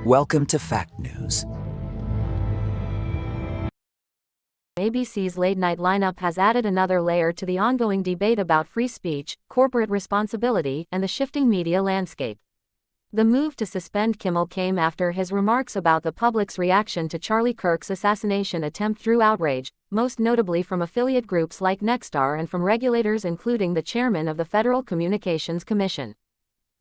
Welcome to Fact News. ABC's late-night lineup has added another layer to the ongoing debate about free speech, corporate responsibility, and the shifting media landscape. The move to suspend Kimmel came after his remarks about the public's reaction to Charlie Kirk's assassination attempt drew outrage, most notably from affiliate groups like Nexstar and from regulators including the chairman of the Federal Communications Commission.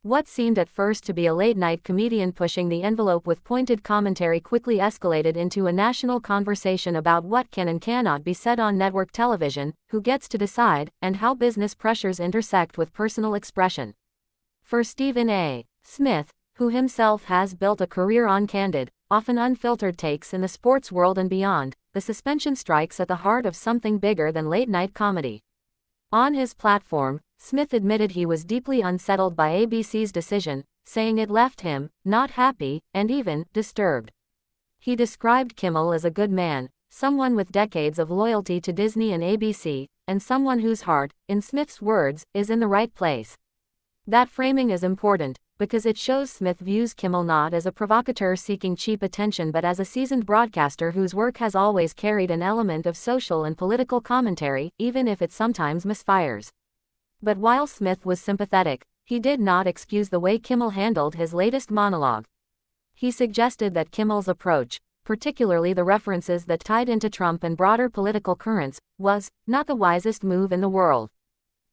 What seemed at first to be a late-night comedian pushing the envelope with pointed commentary quickly escalated into a national conversation about what can and cannot be said on network television, who gets to decide, and how business pressures intersect with personal expression. For Stephen A. Smith, who himself has built a career on candid, often unfiltered takes in the sports world and beyond, the suspension strikes at the heart of something bigger than late-night comedy. On his platform, Smith admitted he was deeply unsettled by ABC's decision, saying it left him not happy and even disturbed. He described Kimmel as a good man, someone with decades of loyalty to Disney and ABC, and someone whose heart, in Smith's words, is in the right place. That framing is important, because it shows Smith views Kimmel not as a provocateur seeking cheap attention but as a seasoned broadcaster whose work has always carried an element of social and political commentary, even if it sometimes misfires. But while Smith was sympathetic, he did not excuse the way Kimmel handled his latest monologue. He suggested that Kimmel's approach, particularly the references that tied into Trump and broader political currents, was not the wisest move in the world.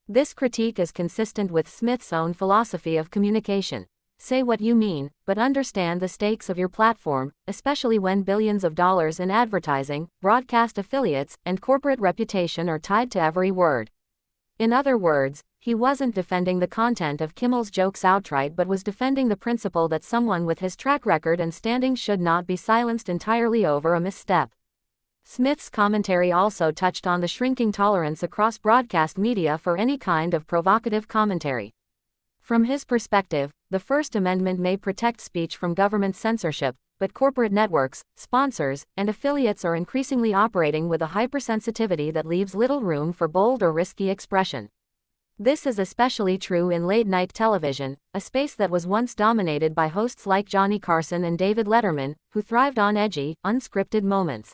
This critique is consistent with Smith's own philosophy of communication. Say what you mean, but understand the stakes of your platform, especially when billions of dollars in advertising, broadcast affiliates, and corporate reputation are tied to every word. In other words, he wasn't defending the content of Kimmel's jokes outright but was defending the principle that someone with his track record and standing should not be silenced entirely over a misstep. Smith's commentary also touched on the shrinking tolerance across broadcast media for any kind of provocative commentary. From his perspective, the First Amendment may protect speech from government censorship, but corporate networks, sponsors, and affiliates are increasingly operating with a hypersensitivity that leaves little room for bold or risky expression. This is especially true in late-night television, a space that was once dominated by hosts like Johnny Carson and David Letterman, who thrived on edgy, unscripted moments.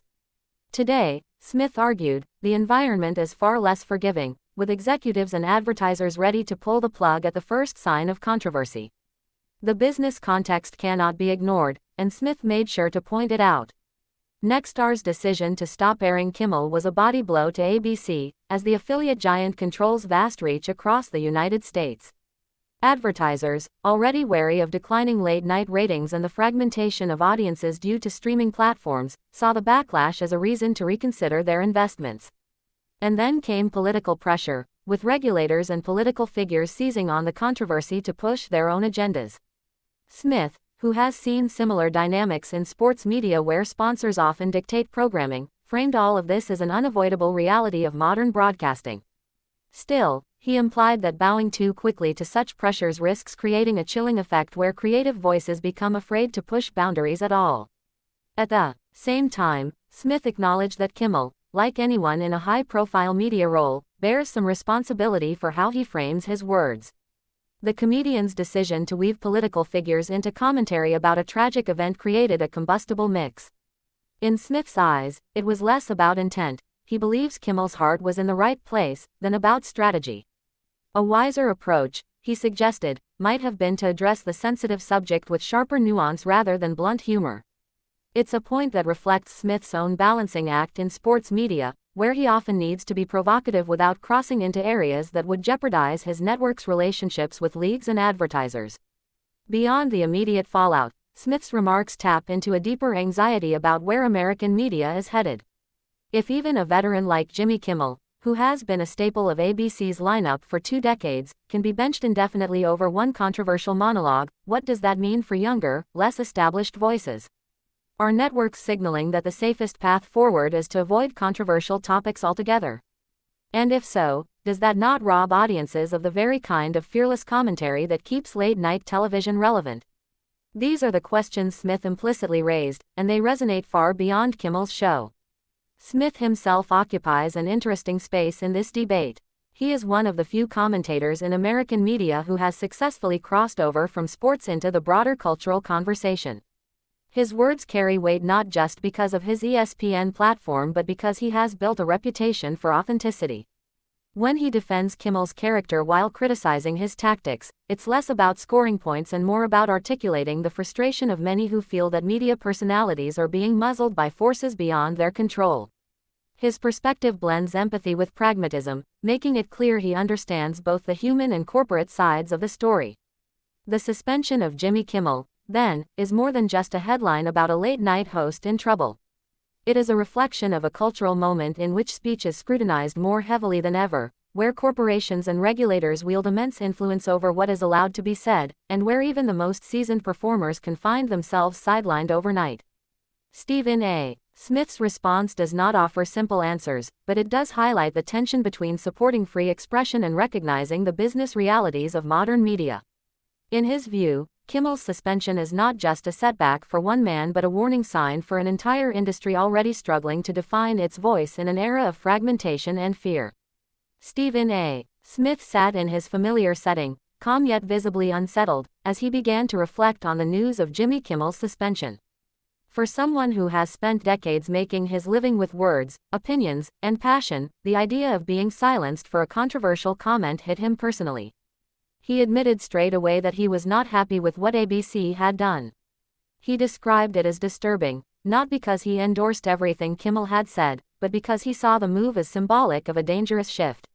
Today, Smith argued, the environment is far less forgiving, with executives and advertisers ready to pull the plug at the first sign of controversy. The business context cannot be ignored, and Smith made sure to point it out. Nexstar's decision to stop airing Kimmel was a body blow to ABC, as the affiliate giant controls vast reach across the United States. Advertisers, already wary of declining late-night ratings and the fragmentation of audiences due to streaming platforms, saw the backlash as a reason to reconsider their investments. And then came political pressure, with regulators and political figures seizing on the controversy to push their own agendas. Smith, who has seen similar dynamics in sports media where sponsors often dictate programming, framed all of this as an unavoidable reality of modern broadcasting. Still, he implied that bowing too quickly to such pressures risks creating a chilling effect where creative voices become afraid to push boundaries at all. At the same time, Smith acknowledged that Kimmel, like anyone in a high-profile media role, bears some responsibility for how he frames his words. The comedian's decision to weave political figures into commentary about a tragic event created a combustible mix. In Smith's eyes, it was less about intent. He believes Kimmel's heart was in the right place, than about strategy. A wiser approach, he suggested, might have been to address the sensitive subject with sharper nuance rather than blunt humor. It's a point that reflects Smith's own balancing act in sports media, where he often needs to be provocative without crossing into areas that would jeopardize his network's relationships with leagues and advertisers. Beyond the immediate fallout, Smith's remarks tap into a deeper anxiety about where American media is headed. If even a veteran like Jimmy Kimmel, who has been a staple of ABC's lineup for 2 decades, can be benched indefinitely over one controversial monologue, what does that mean for younger, less established voices? Are networks signaling that the safest path forward is to avoid controversial topics altogether? And if so, does that not rob audiences of the very kind of fearless commentary that keeps late-night television relevant? These are the questions Smith implicitly raised, and they resonate far beyond Kimmel's show. Smith himself occupies an interesting space in this debate. He is one of the few commentators in American media who has successfully crossed over from sports into the broader cultural conversation. His words carry weight not just because of his ESPN platform but because he has built a reputation for authenticity. When he defends Kimmel's character while criticizing his tactics, it's less about scoring points and more about articulating the frustration of many who feel that media personalities are being muzzled by forces beyond their control. His perspective blends empathy with pragmatism, making it clear he understands both the human and corporate sides of the story. The suspension of Jimmy Kimmel, then, is more than just a headline about a late-night host in trouble. It is a reflection of a cultural moment in which speech is scrutinized more heavily than ever, where corporations and regulators wield immense influence over what is allowed to be said, and where even the most seasoned performers can find themselves sidelined overnight. Stephen A. Smith's response does not offer simple answers, but it does highlight the tension between supporting free expression and recognizing the business realities of modern media. In his view, Kimmel's suspension is not just a setback for one man but a warning sign for an entire industry already struggling to define its voice in an era of fragmentation and fear. Stephen A. Smith sat in his familiar setting, calm yet visibly unsettled, as he began to reflect on the news of Jimmy Kimmel's suspension. For someone who has spent decades making his living with words, opinions, and passion, the idea of being silenced for a controversial comment hit him personally. He admitted straight away that he was not happy with what ABC had done. He described it as disturbing, not because he endorsed everything Kimmel had said, but because he saw the move as symbolic of a dangerous shift.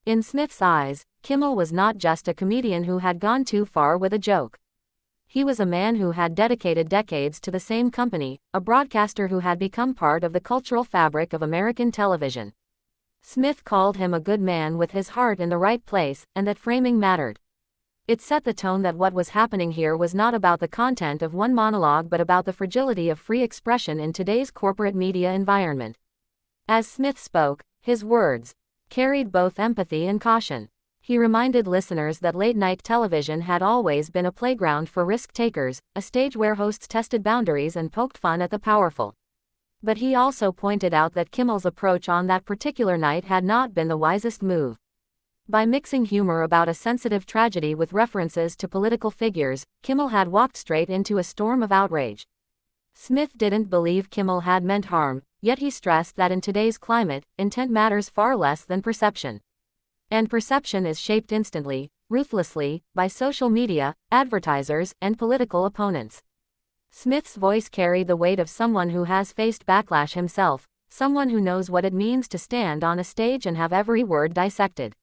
In Smith's eyes, Kimmel was not just a comedian who had gone too far with a joke. He was a man who had dedicated decades to the same company, a broadcaster who had become part of the cultural fabric of American television. Smith called him a good man with his heart in the right place, and that framing mattered. It set the tone that what was happening here was not about the content of one monologue but about the fragility of free expression in today's corporate media environment. As Smith spoke, his words carried both empathy and caution. He reminded listeners that late-night television had always been a playground for risk-takers, a stage where hosts tested boundaries and poked fun at the powerful. But he also pointed out that Kimmel's approach on that particular night had not been the wisest move. By mixing humor about a sensitive tragedy with references to political figures, Kimmel had walked straight into a storm of outrage. Smith didn't believe Kimmel had meant harm, yet he stressed that in today's climate, intent matters far less than perception. And perception is shaped instantly, ruthlessly, by social media, advertisers, and political opponents. Smith's voice carried the weight of someone who has faced backlash himself, someone who knows what it means to stand on a stage and have every word dissected.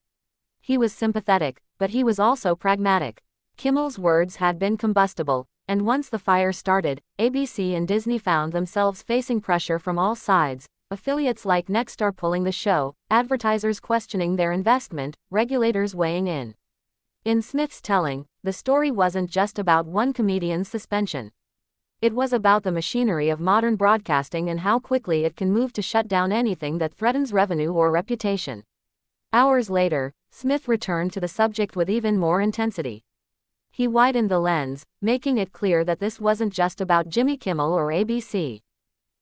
He was sympathetic, but he was also pragmatic. Kimmel's words had been combustible, and once the fire started, ABC and Disney found themselves facing pressure from all sides, affiliates like Nexstar pulling the show, advertisers questioning their investment, regulators weighing in. In Smith's telling, the story wasn't just about one comedian's suspension. It was about the machinery of modern broadcasting and how quickly it can move to shut down anything that threatens revenue or reputation. Hours later, Smith returned to the subject with even more intensity. He widened the lens, making it clear that this wasn't just about Jimmy Kimmel or ABC.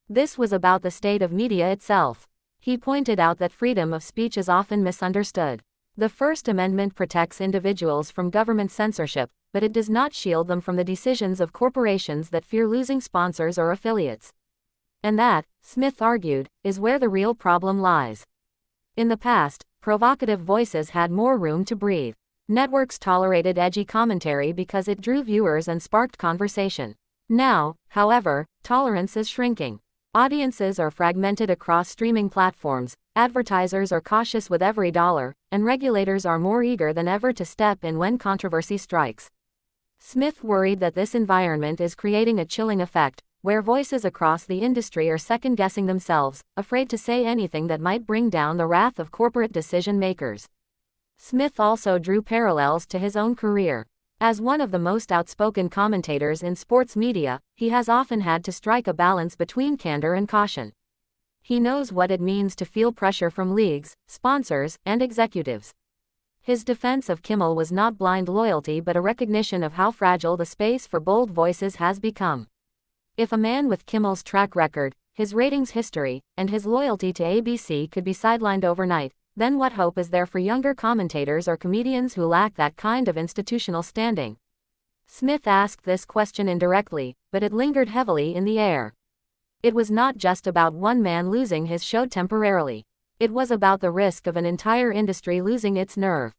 This was about the state of media itself. He pointed out that freedom of speech is often misunderstood. The First Amendment protects individuals from government censorship, but it does not shield them from the decisions of corporations that fear losing sponsors or affiliates. And that, Smith argued, is where the real problem lies. In the past, provocative voices had more room to breathe. Networks tolerated edgy commentary because it drew viewers and sparked conversation. Now, however, tolerance is shrinking. Audiences are fragmented across streaming platforms, advertisers are cautious with every dollar, and regulators are more eager than ever to step in when controversy strikes. Smith worried that this environment is creating a chilling effect, where voices across the industry are second-guessing themselves, afraid to say anything that might bring down the wrath of corporate decision-makers. Smith also drew parallels to his own career. As one of the most outspoken commentators in sports media, he has often had to strike a balance between candor and caution. He knows what it means to feel pressure from leagues, sponsors, and executives. His defense of Kimmel was not blind loyalty but a recognition of how fragile the space for bold voices has become. If a man with Kimmel's track record, his ratings history, and his loyalty to ABC could be sidelined overnight, then what hope is there for younger commentators or comedians who lack that kind of institutional standing? Smith asked this question indirectly, but it lingered heavily in the air. It was not just about one man losing his show temporarily. It was about the risk of an entire industry losing its nerve.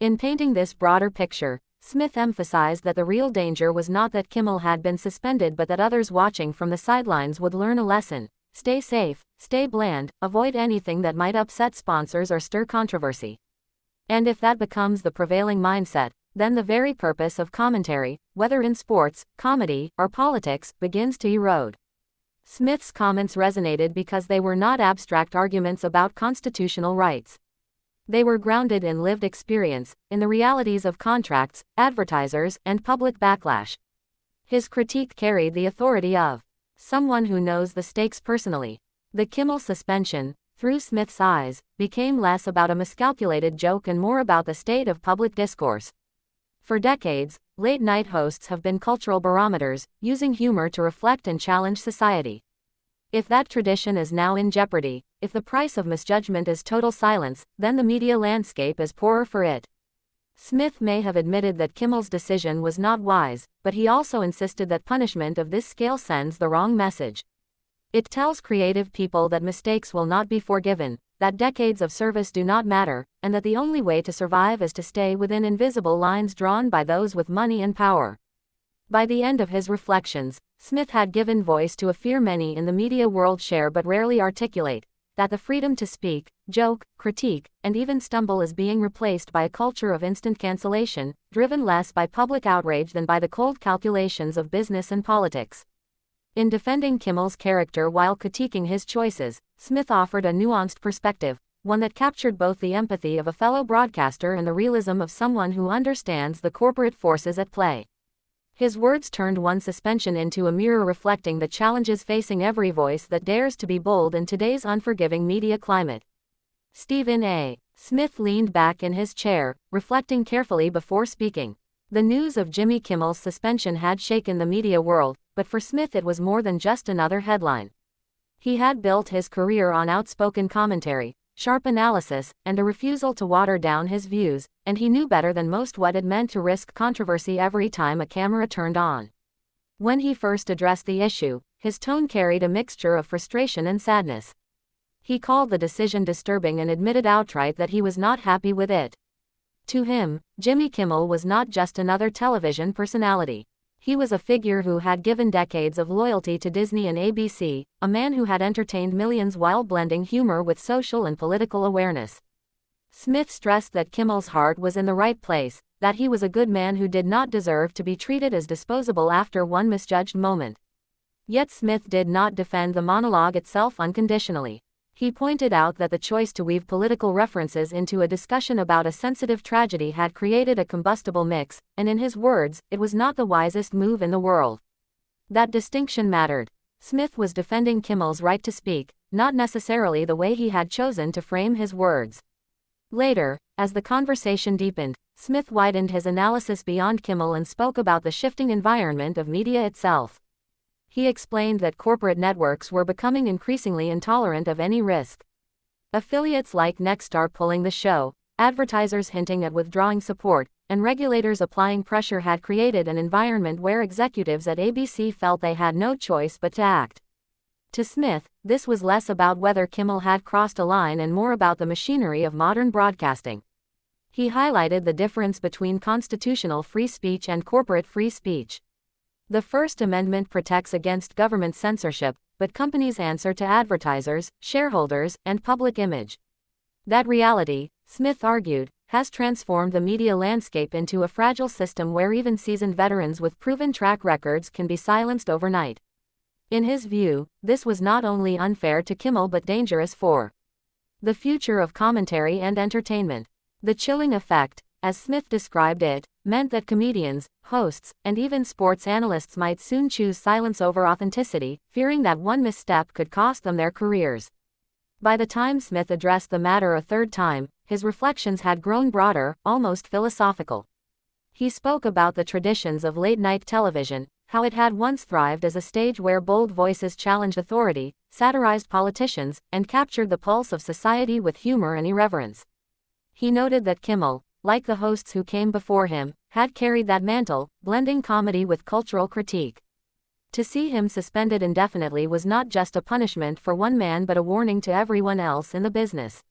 In painting this broader picture, Smith emphasized that the real danger was not that Kimmel had been suspended but that others watching from the sidelines would learn a lesson. Stay safe, stay bland, avoid anything that might upset sponsors or stir controversy. And if that becomes the prevailing mindset, then the very purpose of commentary, whether in sports, comedy, or politics, begins to erode. Smith's comments resonated because they were not abstract arguments about constitutional rights. They were grounded in lived experience, in the realities of contracts, advertisers, and public backlash. His critique carried the authority of someone who knows the stakes personally. The Kimmel suspension, through Smith's eyes, became less about a miscalculated joke and more about the state of public discourse. For decades, late-night hosts have been cultural barometers, using humor to reflect and challenge society. If that tradition is now in jeopardy, if the price of misjudgment is total silence, then the media landscape is poorer for it. Smith may have admitted that Kimmel's decision was not wise, but he also insisted that punishment of this scale sends the wrong message. It tells creative people that mistakes will not be forgiven, that decades of service do not matter, and that the only way to survive is to stay within invisible lines drawn by those with money and power. By the end of his reflections, Smith had given voice to a fear many in the media world share but rarely articulate, that the freedom to speak, joke, critique, and even stumble is being replaced by a culture of instant cancellation, driven less by public outrage than by the cold calculations of business and politics. In defending Kimmel's character while critiquing his choices, Smith offered a nuanced perspective, one that captured both the empathy of a fellow broadcaster and the realism of someone who understands the corporate forces at play. His words turned one suspension into a mirror reflecting the challenges facing every voice that dares to be bold in today's unforgiving media climate. Stephen A. Smith leaned back in his chair, reflecting carefully before speaking. The news of Jimmy Kimmel's suspension had shaken the media world, but for Smith it was more than just another headline. He had built his career on outspoken commentary, sharp analysis, and a refusal to water down his views, and he knew better than most what it meant to risk controversy every time a camera turned on. When he first addressed the issue, his tone carried a mixture of frustration and sadness. He called the decision disturbing and admitted outright that he was not happy with it. To him, Jimmy Kimmel was not just another television personality. He was a figure who had given decades of loyalty to Disney and ABC, a man who had entertained millions while blending humor with social and political awareness. Smith stressed that Kimmel's heart was in the right place, that he was a good man who did not deserve to be treated as disposable after one misjudged moment. Yet Smith did not defend the monologue itself unconditionally. He pointed out that the choice to weave political references into a discussion about a sensitive tragedy had created a combustible mix, and in his words, it was not the wisest move in the world. That distinction mattered. Smith was defending Kimmel's right to speak, not necessarily the way he had chosen to frame his words. Later, as the conversation deepened, Smith widened his analysis beyond Kimmel and spoke about the shifting environment of media itself. He explained that corporate networks were becoming increasingly intolerant of any risk. Affiliates like Nexstar pulling the show, advertisers hinting at withdrawing support, and regulators applying pressure had created an environment where executives at ABC felt they had no choice but to act. To Smith, this was less about whether Kimmel had crossed a line and more about the machinery of modern broadcasting. He highlighted the difference between constitutional free speech and corporate free speech. The First Amendment protects against government censorship, but companies answer to advertisers, shareholders, and public image. That reality, Smith argued, has transformed the media landscape into a fragile system where even seasoned veterans with proven track records can be silenced overnight. In his view, this was not only unfair to Kimmel but dangerous for the future of commentary and entertainment. The chilling effect, as Smith described it, meant that comedians, hosts, and even sports analysts might soon choose silence over authenticity, fearing that one misstep could cost them their careers. By the time Smith addressed the matter a third time, his reflections had grown broader, almost philosophical. He spoke about the traditions of late-night television, how it had once thrived as a stage where bold voices challenged authority, satirized politicians, and captured the pulse of society with humor and irreverence. He noted that Kimmel, like the hosts who came before him, had carried that mantle, blending comedy with cultural critique. To see him suspended indefinitely was not just a punishment for one man but a warning to everyone else in the business.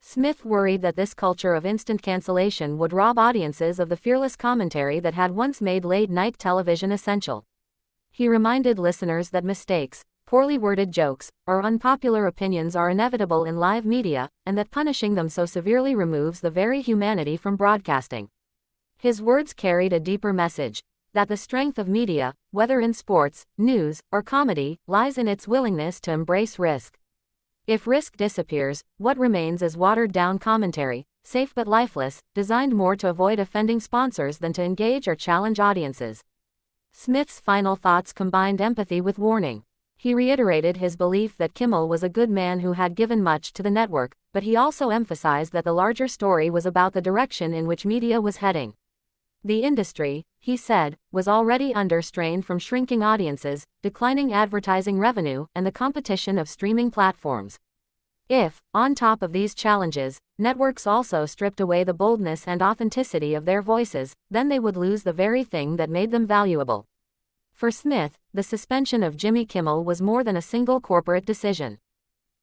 Smith worried that this culture of instant cancellation would rob audiences of the fearless commentary that had once made late-night television essential. He reminded listeners that mistakes, poorly worded jokes, or unpopular opinions are inevitable in live media, and that punishing them so severely removes the very humanity from broadcasting. His words carried a deeper message, that the strength of media, whether in sports, news, or comedy, lies in its willingness to embrace risk. If risk disappears, what remains is watered-down commentary, safe but lifeless, designed more to avoid offending sponsors than to engage or challenge audiences. Smith's final thoughts combined empathy with warning. He reiterated his belief that Kimmel was a good man who had given much to the network, but he also emphasized that the larger story was about the direction in which media was heading. The industry, he said, was already under strain from shrinking audiences, declining advertising revenue, and the competition of streaming platforms. If, on top of these challenges, networks also stripped away the boldness and authenticity of their voices, then they would lose the very thing that made them valuable. For Smith, the suspension of Jimmy Kimmel was more than a single corporate decision.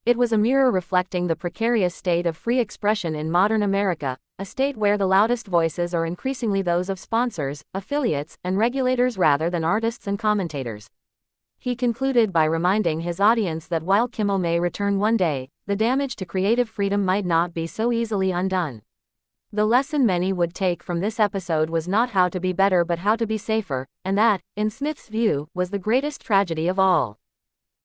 It was a mirror reflecting the precarious state of free expression in modern America, a state where the loudest voices are increasingly those of sponsors, affiliates, and regulators rather than artists and commentators. He concluded by reminding his audience that while Kimmel may return one day, the damage to creative freedom might not be so easily undone. The lesson many would take from this episode was not how to be better but how to be safer, and that, in Smith's view, was the greatest tragedy of all.